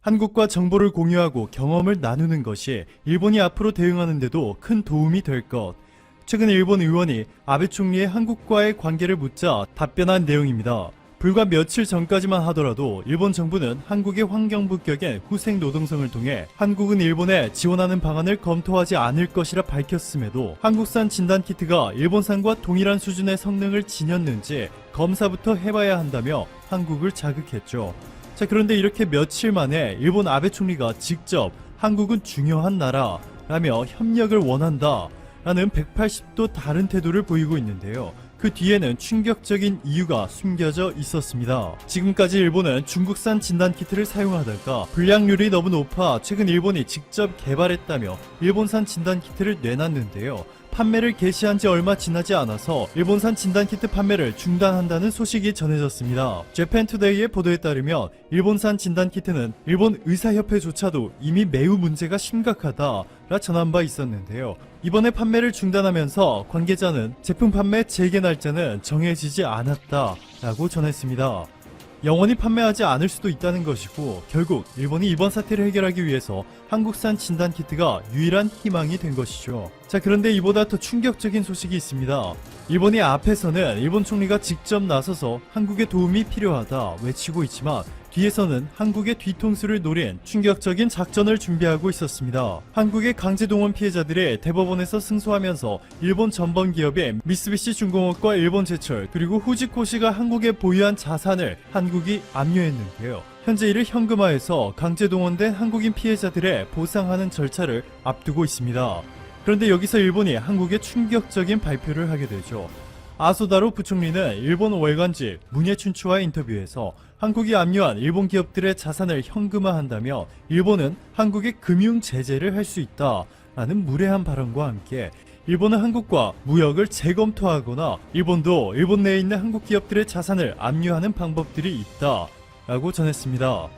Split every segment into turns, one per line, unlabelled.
한국과 정보를 공유하고 경험을 나누는 것이 일본이 앞으로 대응하는 데도 큰 도움이 될 것. 최근 일본 의원이 아베 총리의 한국과의 관계를 묻자 답변한 내용입니다. 불과 며칠 전까지만 하더라도 일본 정부는 한국의 환경부격의 후생 노동성을 통해 한국은 일본에 지원하는 방안을 검토하지 않을 것이라 밝혔음에도 한국산 진단키트가 일본산과 동일한 수준의 성능을 지녔는지 검사부터 해봐야 한다며 한국을 자극했죠. 자, 그런데 이렇게 며칠 만에 일본 아베 총리가 직접 한국은 중요한 나라라며 협력을 원한다 라는 180도 다른 태도를 보이고 있는데요. 그 뒤에는 충격적인 이유가 숨겨져 있었습니다. 지금까지 일본은 중국산 진단키트를 사용하다가 불량률이 너무 높아 최근 일본이 직접 개발했다며 일본산 진단키트를 내놨는데요. 판매를 개시한 지 얼마 지나지 않아서 일본산 진단키트 판매를 중단한다는 소식이 전해졌습니다. 재팬투데이의 보도에 따르면 일본산 진단키트는 일본 의사협회조차도 이미 매우 문제가 심각하다라 전한 바 있었는데요. 이번에 판매를 중단하면서 관계자는 제품 판매 재개 날짜는 정해지지 않았다라고 전했습니다. 영원히 판매하지 않을 수도 있다는 것이고 결국 일본이 이번 사태를 해결하기 위해서 한국산 진단키트가 유일한 희망이 된 것이죠. 자, 그런데 이보다 더 충격적인 소식이 있습니다. 일본이 앞에서는 일본 총리가 직접 나서서 한국의 도움이 필요하다 외치고 있지만 뒤에서는 한국의 뒤통수를 노린 충격적인 작전을 준비하고 있었습니다. 한국의 강제동원 피해자들이 대법원에서 승소하면서 일본 전범 기업인 미쓰비시 중공업과 일본제철 그리고 후지코시가 한국에 보유한 자산을 한국이 압류했는데요. 현재 이를 현금화해서 강제동원된 한국인 피해자들의 보상하는 절차를 앞두고 있습니다. 그런데 여기서 일본이 한국에 충격적인 발표를 하게 되죠. 아소다로 부총리는 일본 월간지 문예춘추와의 인터뷰에서 한국이 압류한 일본 기업들의 자산을 현금화한다며 일본은 한국에 금융 제재를 할 수 있다라는 무례한 발언과 함께 일본은 한국과 무역을 재검토하거나 일본도 일본 내에 있는 한국 기업들의 자산을 압류하는 방법들이 있다라고 전했습니다.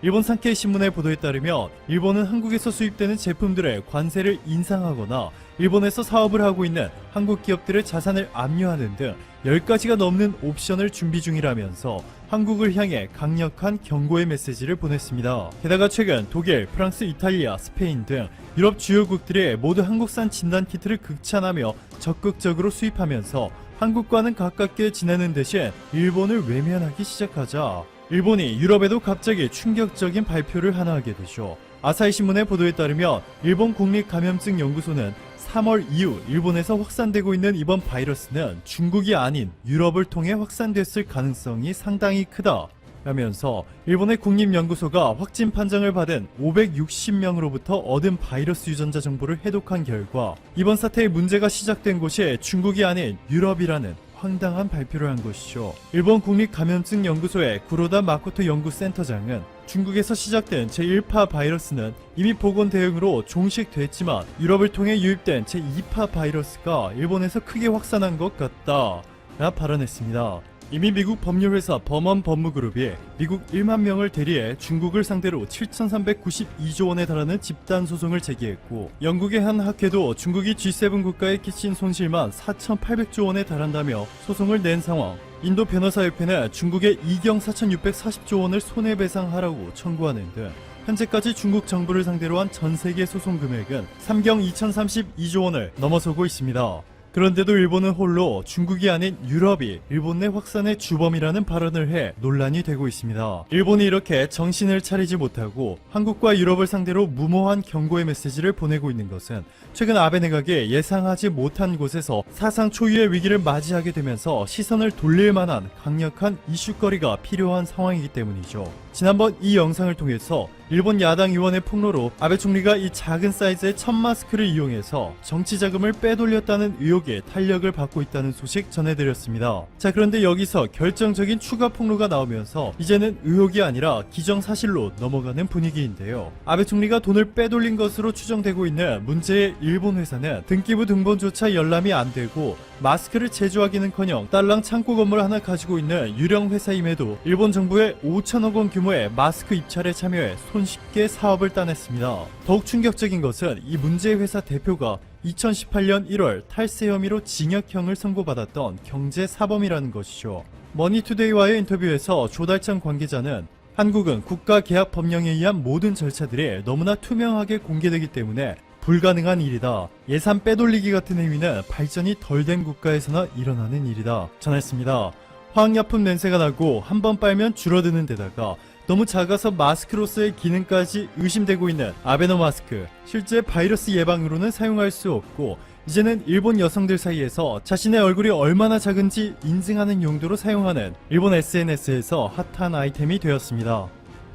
일본 산케이 신문의 보도에 따르면 일본은 한국에서 수입되는 제품들의 관세를 인상하거나 일본에서 사업을 하고 있는 한국 기업들의 자산을 압류하는 등 10가지가 넘는 옵션을 준비 중이라면서 한국을 향해 강력한 경고의 메시지를 보냈습니다. 게다가 최근 독일, 프랑스, 이탈리아, 스페인 등 유럽 주요국들이 모두 한국산 진단키트를 극찬하며 적극적으로 수입하면서 한국과는 가깝게 지내는 대신 일본을 외면하기 시작하자 일본이 유럽에도 갑자기 충격적인 발표를 하나 하게 되죠. 아사히 신문의 보도에 따르면 일본 국립감염증 연구소는 3월 이후 일본에서 확산되고 있는 이번 바이러스는 중국이 아닌 유럽을 통해 확산됐을 가능성이 상당히 크다 라면서 일본의 국립연구소가 확진 판정을 받은 560명으로부터 얻은 바이러스 유전자 정보를 해독한 결과 이번 사태의 문제가 시작된 곳이 중국이 아닌 유럽이라는 황당한 발표를 한 것이죠. 일본 국립감염증 연구소의 구로다 마코토 연구센터장은 중국에서 시작된 제1파 바이러스는 이미 보건 대응으로 종식됐지만 유럽을 통해 유입된 제2파 바이러스가 일본에서 크게 확산한 것 같다 라 발언했습니다. 이미 미국 법률회사 범원 법무그룹이 미국 1만 명을 대리해 중국을 상대로 7,392조 원에 달하는 집단소송을 제기했고 영국의 한 학회도 중국이 G7 국가에 끼친 손실만 4,800조 원에 달한다며 소송을 낸 상황. 인도 변호사협회는 중국의 이경 4,640조 원을 손해배상하라고 청구하는 등 현재까지 중국 정부를 상대로 한 전세계 소송 금액은 3경 2,032조 원을 넘어서고 있습니다. 그런데도 일본은 홀로 중국이 아닌 유럽이 일본 내 확산의 주범이라는 발언을 해 논란이 되고 있습니다. 일본이 이렇게 정신을 차리지 못하고 한국과 유럽을 상대로 무모한 경고의 메시지를 보내고 있는 것은 최근 아베 내각이 예상하지 못한 곳에서 사상 초유의 위기를 맞이하게 되면서 시선을 돌릴 만한 강력한 이슈거리가 필요한 상황이기 때문이죠. 지난번 이 영상을 통해서 일본 야당 의원의 폭로로 아베 총리가 이 작은 사이즈의 천 마스크를 이용해서 정치 자금을 빼돌렸다는 의혹에 탄력을 받고 있다는 소식 전해드렸습니다. 자, 그런데 여기서 결정적인 추가 폭로가 나오면서 이제는 의혹이 아니라 기정사실로 넘어가는 분위기인데요. 아베 총리가 돈을 빼돌린 것으로 추정되고 있는 문제의 일본 회사는 등기부 등본조차 열람이 안 되고 마스크를 제조하기는커녕 딸랑 창고 건물 하나 가지고 있는 유령 회사임에도 일본 정부의 5천억 원 규모의 마스크 입찰에 참여해 손쉽게 사업을 따냈습니다. 더욱 충격적인 것은 이 문제의 회사 대표가 2018년 1월 탈세 혐의로 징역형을 선고받았던 경제사범이라는 것이죠. 머니투데이와의 인터뷰에서 조달창 관계자는 한국은 국가계약법령에 의한 모든 절차들이 너무나 투명하게 공개되기 때문에 불가능한 일이다. 예산 빼돌리기 같은 행위는 발전이 덜 된 국가에서나 일어나는 일이다. 전했습니다. 화학약품 냄새가 나고 한 번 빨면 줄어드는 데다가 너무 작아서 마스크로서의 기능까지 의심되고 있는 아베노 마스크. 실제 바이러스 예방으로는 사용할 수 없고 이제는 일본 여성들 사이에서 자신의 얼굴이 얼마나 작은지 인증하는 용도로 사용하는 일본 SNS에서 핫한 아이템이 되었습니다.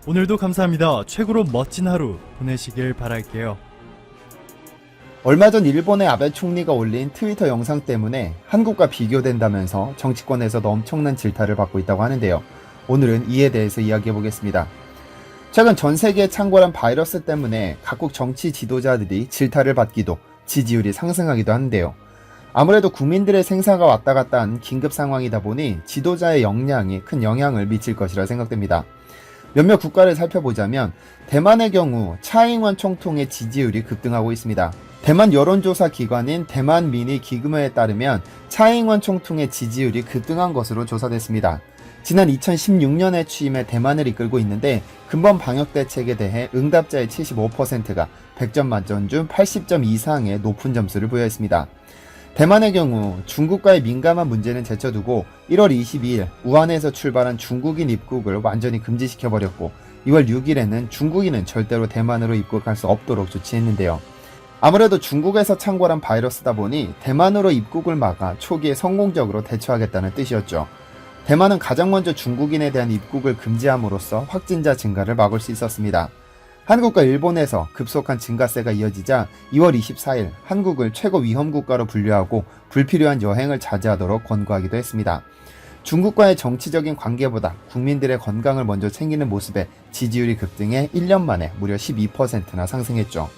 오늘도 감사합니다. 최고로 멋진 하루 보내시길 바랄게요.
얼마 전 일본의 아베 총리가 올린 트위터 영상 때문에 한국과 비교된다면서 정치권에서도 엄청난 질타를 받고 있다고 하는데요. 오늘은 이에 대해서 이야기해 보겠습니다. 최근 전 세계에 창궐한 바이러스 때문에 각국 정치 지도자들이 질타를 받기도 지지율이 상승하기도 하는데요. 아무래도 국민들의 생사가 왔다 갔다 한 긴급 상황이다 보니 지도자의 역량이 큰 영향을 미칠 것이라 생각됩니다. 몇몇 국가를 살펴보자면 대만의 경우 차잉원 총통의 지지율이 급등하고 있습니다. 대만 여론조사 기관인 대만민의기금회에 따르면 차잉원 총통의 지지율이 급등한 것으로 조사됐습니다. 지난 2016년에 취임해 대만을 이끌고 있는데 근본 방역 대책에 대해 응답자의 75%가 100점 만점 중 80점 이상의 높은 점수를 부여했습니다. 대만의 경우 중국과의 민감한 문제는 제쳐두고 1월 22일 우한에서 출발한 중국인 입국을 완전히 금지시켜버렸고 2월 6일에는 중국인은 절대로 대만으로 입국할 수 없도록 조치했는데요. 아무래도 중국에서 창궐한 바이러스다 보니 대만으로 입국을 막아 초기에 성공적으로 대처하겠다는 뜻이었죠. 대만은 가장 먼저 중국인에 대한 입국을 금지함으로써 확진자 증가를 막을 수 있었습니다. 한국과 일본에서 급속한 증가세가 이어지자 2월 24일 한국을 최고 위험 국가로 분류하고 불필요한 여행을 자제하도록 권고하기도 했습니다. 중국과의 정치적인 관계보다 국민들의 건강을 먼저 챙기는 모습에 지지율이 급등해 1년 만에 무려 12%나 상승했죠.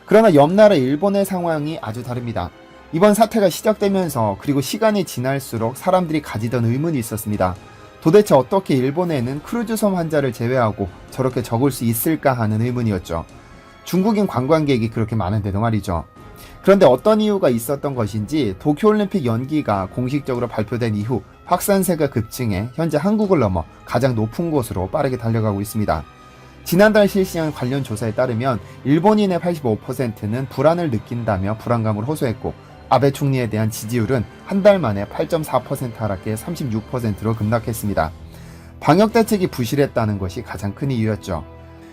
그러나 옆나라 일본의 상황이 아주 다릅니다. 이번 사태가 시작되면서 그리고 시간이 지날수록 사람들이 가지던 의문이 있었습니다. 도대체 어떻게 일본에는 크루즈섬 환자를 제외하고 저렇게 적을 수 있을까 하는 의문이었죠. 중국인 관광객이 그렇게 많은데도 말이죠. 그런데 어떤 이유가 있었던 것인지 도쿄올림픽 연기가 공식적으로 발표된 이후 확산세가 급증해 현재 한국을 넘어 가장 높은 곳으로 빠르게 달려가고 있습니다. 지난달 실시한 관련 조사에 따르면 일본인의 85%는 불안을 느낀다며 불안감을 호소했고 아베 총리에 대한 지지율은 한 달 만에 8.4% 하락해 36%로 급락했습니다. 방역대책이 부실했다는 것이 가장 큰 이유였죠.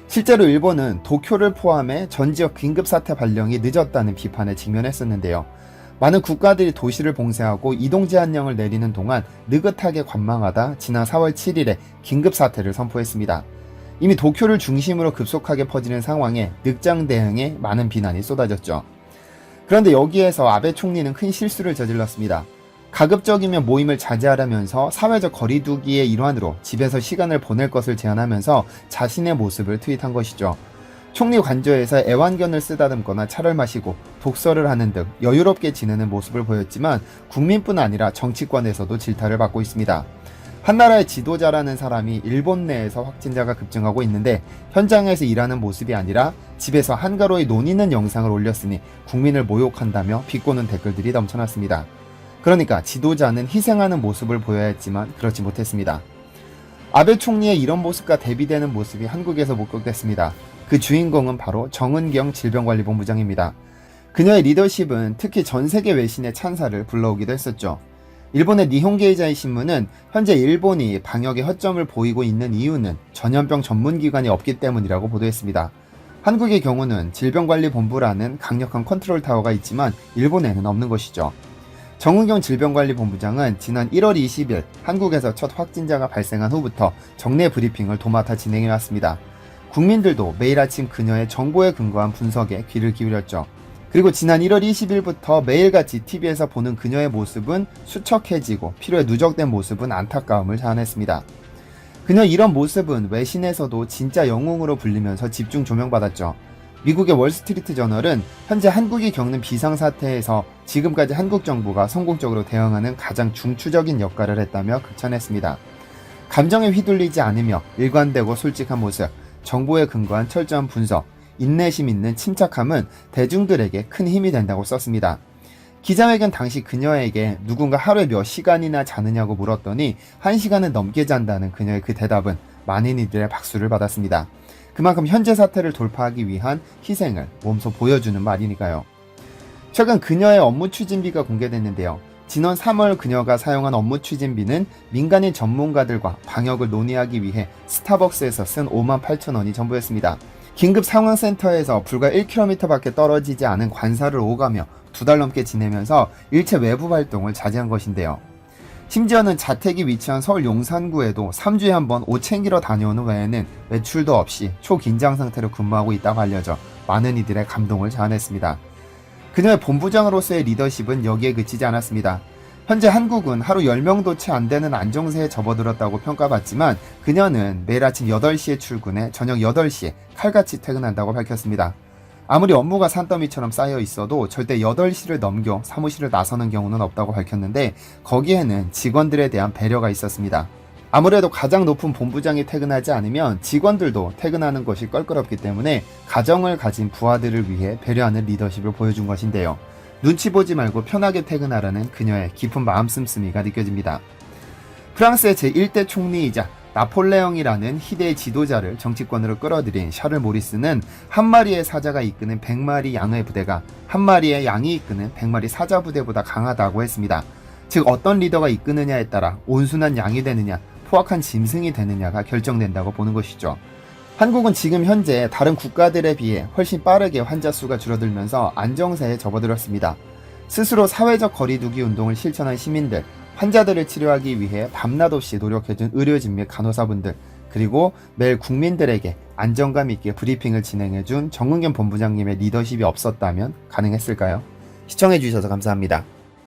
실제로 일본은 도쿄를 포함해 전 지역 긴급사태 발령이 늦었다는 비판에 직면했었는데요. 많은 국가들이 도시를 봉쇄하고 이동 제한령을 내리는 동안 느긋하게 관망하다 지난 4월 7일에 긴급사태를 선포했습니다. 이미 도쿄를 중심으로 급속하게 퍼지는 상황에 늑장 대응에 많은 비난이 쏟아졌죠. 그런데 여기에서 아베 총리는 큰 실수를 저질렀습니다. 가급적이면 모임을 자제하라면서 사회적 거리두기의 일환으로 집에서 시간을 보낼 것을 제안하면서 자신의 모습을 트윗한 것이죠. 총리 관저에서 애완견을 쓰다듬거나 차를 마시고 독서를 하는 등 여유롭게 지내는 모습을 보였지만 국민뿐 아니라 정치권에서도 질타를 받고 있습니다. 한 나라의 지도자라는 사람이 일본 내에서 확진자가 급증하고 있는데 현장에서 일하는 모습이 아니라 집에서 한가로이 논의는 영상을 올렸으니 국민을 모욕한다며 비꼬는 댓글들이 넘쳐났습니다. 그러니까 지도자는 희생하는 모습을 보여야 했지만 그렇지 못했습니다. 아베 총리의 이런 모습과 대비되는 모습이 한국에서 목격됐습니다. 그 주인공은 바로 정은경 질병관리본부장입니다. 그녀의 리더십은 특히 전 세계 외신의 찬사를 불러오기도 했었죠. 일본의 니혼게이자이 신문은 현재 일본이 방역에 허점을 보이고 있는 이유는 전염병 전문기관이 없기 때문이라고 보도했습니다. 한국의 경우는 질병관리본부라는 강력한 컨트롤 타워가 있지만 일본에는 없는 것이죠. 정은경 질병관리본부장은 지난 1월 20일 한국에서 첫 확진자가 발생한 후부터 정례 브리핑을 도맡아 진행해왔습니다. 국민들도 매일 아침 그녀의 정보에 근거한 분석에 귀를 기울였죠. 그리고 지난 1월 20일부터 매일같이 TV에서 보는 그녀의 모습은 수척해지고 피로에 누적된 모습은 안타까움을 자아냈습니다. 그녀 이런 모습은 외신에서도 진짜 영웅으로 불리면서 집중 조명받았죠. 미국의 월스트리트 저널은 현재 한국이 겪는 비상사태에서 지금까지 한국 정부가 성공적으로 대응하는 가장 중추적인 역할을 했다며 극찬했습니다. 감정에 휘둘리지 않으며 일관되고 솔직한 모습, 정보에 근거한 철저한 분석, 인내심 있는 침착함은 대중들에게 큰 힘이 된다고 썼습니다. 기자회견 당시 그녀에게 누군가 하루에 몇 시간이나 자느냐고 물었더니 1시간은 넘게 잔다는 그녀의 그 대답은 많은 이들의 박수를 받았습니다. 그만큼 현재 사태를 돌파하기 위한 희생을 몸소 보여주는 말이니까요. 최근 그녀의 업무 추진비가 공개됐는데요. 지난 3월 그녀가 사용한 업무 추진비는 민간인 전문가들과 방역을 논의하기 위해 스타벅스에서 쓴 58,000원이 전부였습니다. 긴급 상황센터에서 불과 1km 밖에 떨어지지 않은 관사를 오가며 2달 넘게 지내면서 일체 외부 활동을 자제한 것인데요. 심지어는 자택이 위치한 서울 용산구에도 3주에 한 번 옷 챙기러 다녀오는 외에는 외출도 없이 초긴장 상태로 근무하고 있다고 알려져 많은 이들의 감동을 자아냈습니다. 그녀의 본부장으로서의 리더십은 여기에 그치지 않았습니다. 현재 한국은 하루 10명도 채 안 되는 안정세에 접어들었다고 평가받지만 그녀는 매일 아침 8시에 출근해 저녁 8시에 칼같이 퇴근한다고 밝혔습니다. 아무리 업무가 산더미처럼 쌓여 있어도 절대 8시를 넘겨 사무실을 나서는 경우는 없다고 밝혔는데 거기에는 직원들에 대한 배려가 있었습니다. 아무래도 가장 높은 본부장이 퇴근하지 않으면 직원들도 퇴근하는 것이 껄끄럽기 때문에 가정을 가진 부하들을 위해 배려하는 리더십을 보여준 것인데요. 눈치 보지 말고 편하게 퇴근하라는 그녀의 깊은 마음 씀씀이가 느껴집니다. 프랑스의 제1대 총리이자 나폴레옹이라는 희대의 지도자를 정치권으로 끌어들인 샤를 모리스는 한 마리의 사자가 이끄는 100마리 양의 부대가 한 마리의 양이 이끄는 100마리 사자 부대보다 강하다고 했습니다. 즉 어떤 리더가 이끄느냐에 따라 온순한 양이 되느냐 포악한 짐승이 되느냐가 결정된다고 보는 것이죠. 한국은 지금 현재 다른 국가들에 비해 훨씬 빠르게 환자 수가 줄어들면서 안정세에 접어들었습니다. 스스로 사회적 거리두기 운동을 실천한 시민들, 환자들을 치료하기 위해 밤낮 없이 노력해준 의료진 및 간호사분들, 그리고 매일 국민들에게 안정감 있게 브리핑을 진행해준 정은경 본부장님의 리더십이 없었다면 가능했을까요? 시청해주셔서 감사합니다.